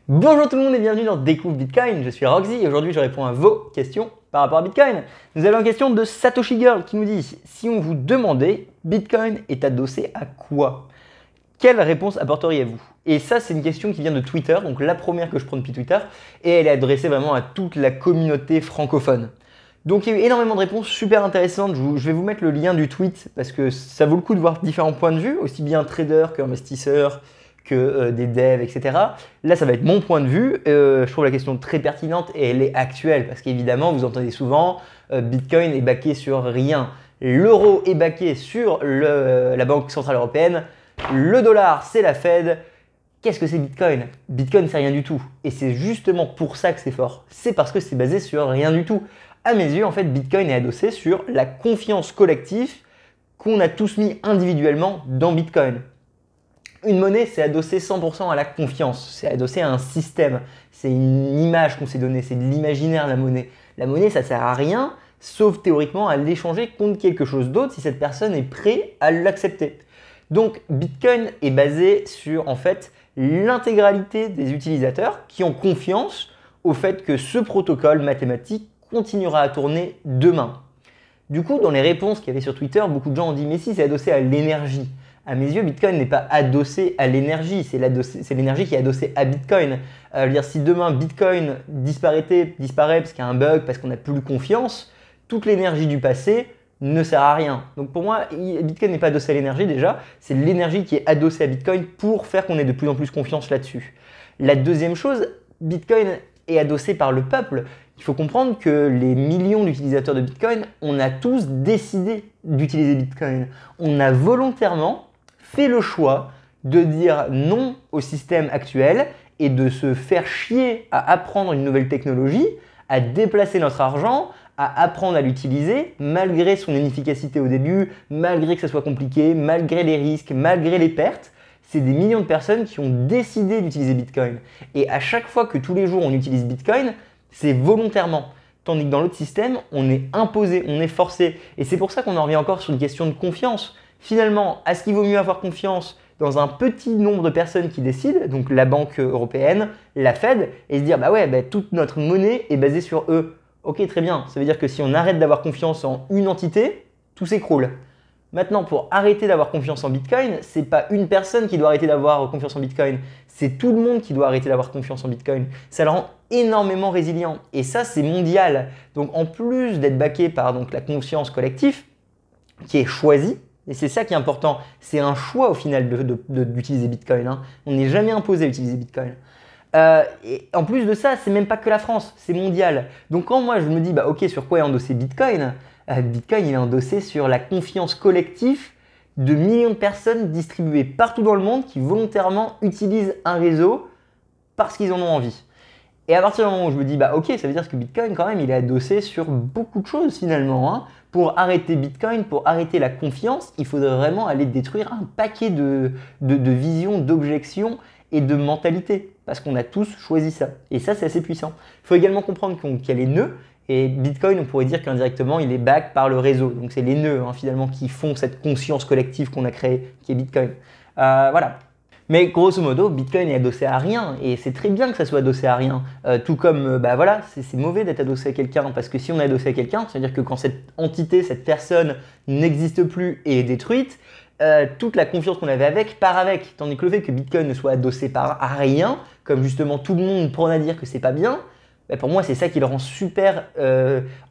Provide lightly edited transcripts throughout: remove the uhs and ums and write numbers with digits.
Bonjour tout le monde et bienvenue dans Découvre Bitcoin, je suis Roxy et aujourd'hui je réponds à vos questions par rapport à Bitcoin. Nous avons une question de Satoshi Girl qui nous dit: si on vous demandait Bitcoin est adossé à quoi? Quelle réponse apporteriez-vous? Et ça, c'est une question qui vient de Twitter, donc la première que je prends depuis Twitter, et elle est adressée vraiment à toute la communauté francophone. Donc il y a eu énormément de réponses super intéressantes. Je vais vous mettre le lien du tweet parce que ça vaut le coup de voir différents points de vue, aussi bien traders qu'investisseurs, que des devs, etc. Là, ça va être mon point de vue. Je trouve la question très pertinente et elle est actuelle parce qu'évidemment, vous entendez souvent Bitcoin est backé sur rien. L'euro est backé sur la Banque Centrale Européenne. Le dollar, c'est la Fed. Qu'est-ce que c'est Bitcoin? Bitcoin, c'est rien du tout. Et c'est justement pour ça que c'est fort. C'est parce que c'est basé sur rien du tout. À mes yeux, en fait, Bitcoin est adossé sur la confiance collective qu'on a tous mis individuellement dans Bitcoin. Une monnaie, c'est adossé 100% à la confiance, c'est adossé à un système, c'est une image qu'on s'est donnée, c'est de l'imaginaire la monnaie. La monnaie, ça sert à rien, sauf théoriquement à l'échanger contre quelque chose d'autre si cette personne est prête à l'accepter. Donc Bitcoin est basé sur en fait l'intégralité des utilisateurs qui ont confiance au fait que ce protocole mathématique continuera à tourner demain. Du coup, dans les réponses qu'il y avait sur Twitter, beaucoup de gens ont dit mais si c'est adossé à l'énergie. À mes yeux, Bitcoin n'est pas adossé à l'énergie, c'est l'énergie qui est adossée à Bitcoin. Dire, si demain Bitcoin disparaît parce qu'il y a un bug, parce qu'on n'a plus confiance, toute l'énergie du passé ne sert à rien. Donc pour moi, Bitcoin n'est pas adossé à l'énergie déjà, c'est l'énergie qui est adossée à Bitcoin pour faire qu'on ait de plus en plus confiance là-dessus. La deuxième chose, Bitcoin est adossé par le peuple. Il faut comprendre que les millions d'utilisateurs de Bitcoin, on a tous décidé d'utiliser Bitcoin. On a volontairement fait le choix de dire non au système actuel et de se faire chier à apprendre une nouvelle technologie, à déplacer notre argent, à apprendre à l'utiliser malgré son inefficacité au début, malgré que ça soit compliqué, malgré les risques, malgré les pertes. C'est des millions de personnes qui ont décidé d'utiliser Bitcoin. Et à chaque fois que tous les jours on utilise Bitcoin, c'est volontairement. Tandis que dans l'autre système, on est imposé, on est forcé. Et c'est pour ça qu'on en revient encore sur une question de confiance. Finalement, est-ce qu'il vaut mieux avoir confiance dans un petit nombre de personnes qui décident, donc la Banque européenne, la Fed, et se dire bah ouais, toute notre monnaie est basée sur eux. Ok, très bien. Ça veut dire que si on arrête d'avoir confiance en une entité, tout s'écroule. Maintenant, pour arrêter d'avoir confiance en Bitcoin, c'est pas une personne qui doit arrêter d'avoir confiance en Bitcoin, c'est tout le monde qui doit arrêter d'avoir confiance en Bitcoin. Ça le rend énormément résilient et ça, c'est mondial. Donc, en plus d'être backé par la conscience collective qui est choisie, et c'est ça qui est important, c'est un choix au final d'utiliser Bitcoin. Hein. On n'est jamais imposé à utiliser Bitcoin. Et en plus de ça, c'est même pas que la France, c'est mondial. Donc quand moi je me dis, bah ok, sur quoi est endossé Bitcoin? Bitcoin il est endossé sur la confiance collective de millions de personnes distribuées partout dans le monde qui volontairement utilisent un réseau parce qu'ils en ont envie. Et à partir du moment où je me dis, bah ok, ça veut dire que Bitcoin quand même il est adossé sur beaucoup de choses finalement. Hein. Pour arrêter Bitcoin, pour arrêter la confiance, il faudrait vraiment aller détruire un paquet de visions, d'objections et de mentalité, parce qu'on a tous choisi ça. Et ça, c'est assez puissant. Il faut également comprendre qu'il y a les nœuds, et Bitcoin, on pourrait dire qu'indirectement, il est back par le réseau. Donc c'est les nœuds, finalement, qui font cette conscience collective qu'on a créée, qui est Bitcoin. Voilà. Mais grosso modo, Bitcoin est adossé à rien, et c'est très bien que ça soit adossé à rien. Tout comme, voilà, c'est mauvais d'être adossé à quelqu'un, parce que si on est adossé à quelqu'un, c'est-à-dire que quand cette entité, cette personne n'existe plus et est détruite, toute la confiance qu'on avait avec part avec. Tandis que le fait que Bitcoin ne soit adossé à rien, comme justement tout le monde prône à dire que c'est pas bien, pour moi c'est ça qui le rend super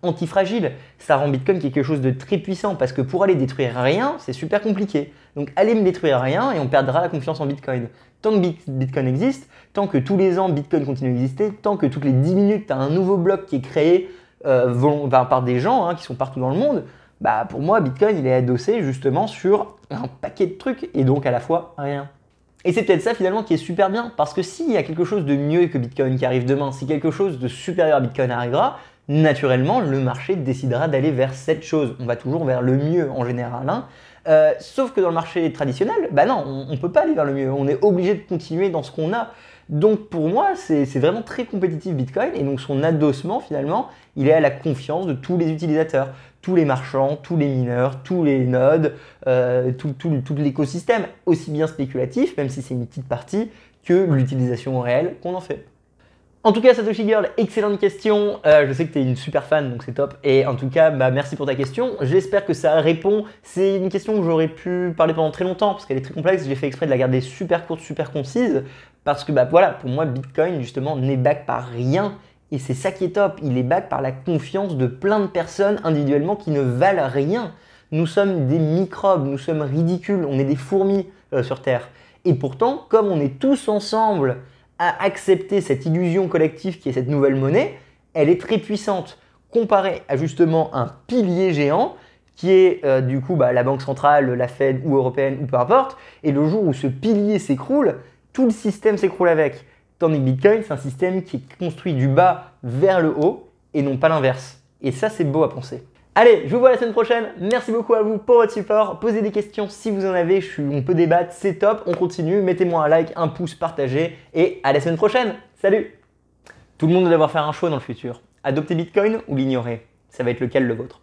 antifragile. Ça rend Bitcoin quelque chose de très puissant parce que pour aller détruire rien, c'est super compliqué. Donc allez me détruire rien et on perdra la confiance en Bitcoin. Tant que Bitcoin existe, tant que tous les ans Bitcoin continue d'exister, tant que toutes les 10 minutes tu as un nouveau bloc qui est créé par des gens qui sont partout dans le monde, pour moi, Bitcoin, il est adossé justement sur un paquet de trucs et donc à la fois rien. Et c'est peut-être ça finalement qui est super bien, parce que s'il y a quelque chose de mieux que Bitcoin qui arrive demain, si quelque chose de supérieur à Bitcoin arrivera, naturellement, le marché décidera d'aller vers cette chose. On va toujours vers le mieux en général. Hein. Sauf que dans le marché traditionnel, non, on ne peut pas aller vers le mieux. On est obligé de continuer dans ce qu'on a. Donc pour moi, c'est vraiment très compétitif Bitcoin et donc son adossement finalement, il est à la confiance de tous les utilisateurs, tous les marchands, tous les mineurs, tous les nodes, tout l'écosystème, aussi bien spéculatif, même si c'est une petite partie, que l'utilisation réelle qu'on en fait. En tout cas, Satoshi Girl, excellente question. Je sais que tu es une super fan, donc c'est top. Et en tout cas, merci pour ta question. J'espère que ça répond. C'est une question que j'aurais pu parler pendant très longtemps parce qu'elle est très complexe. J'ai fait exprès de la garder super courte, super concise parce que voilà, pour moi, Bitcoin, justement, n'est back par rien. Et c'est ça qui est top. Il est back par la confiance de plein de personnes individuellement qui ne valent rien. Nous sommes des microbes, nous sommes ridicules, on est des fourmis sur Terre. Et pourtant, comme on est tous ensemble à accepter cette illusion collective qui est cette nouvelle monnaie, elle est très puissante comparée à justement un pilier géant qui est du coup la banque centrale, la Fed ou européenne ou peu importe. Et le jour où ce pilier s'écroule, tout le système s'écroule avec. Tandis que Bitcoin, c'est un système qui est construit du bas vers le haut et non pas l'inverse. Et ça, c'est beau à penser. Allez, je vous vois la semaine prochaine. Merci beaucoup à vous pour votre support. Posez des questions si vous en avez. On peut débattre, c'est top. On continue. Mettez-moi un like, un pouce, partagez. Et à la semaine prochaine. Salut! Tout le monde doit devoir faire un choix dans le futur. Adopter Bitcoin ou l'ignorer? Ça va être lequel le vôtre?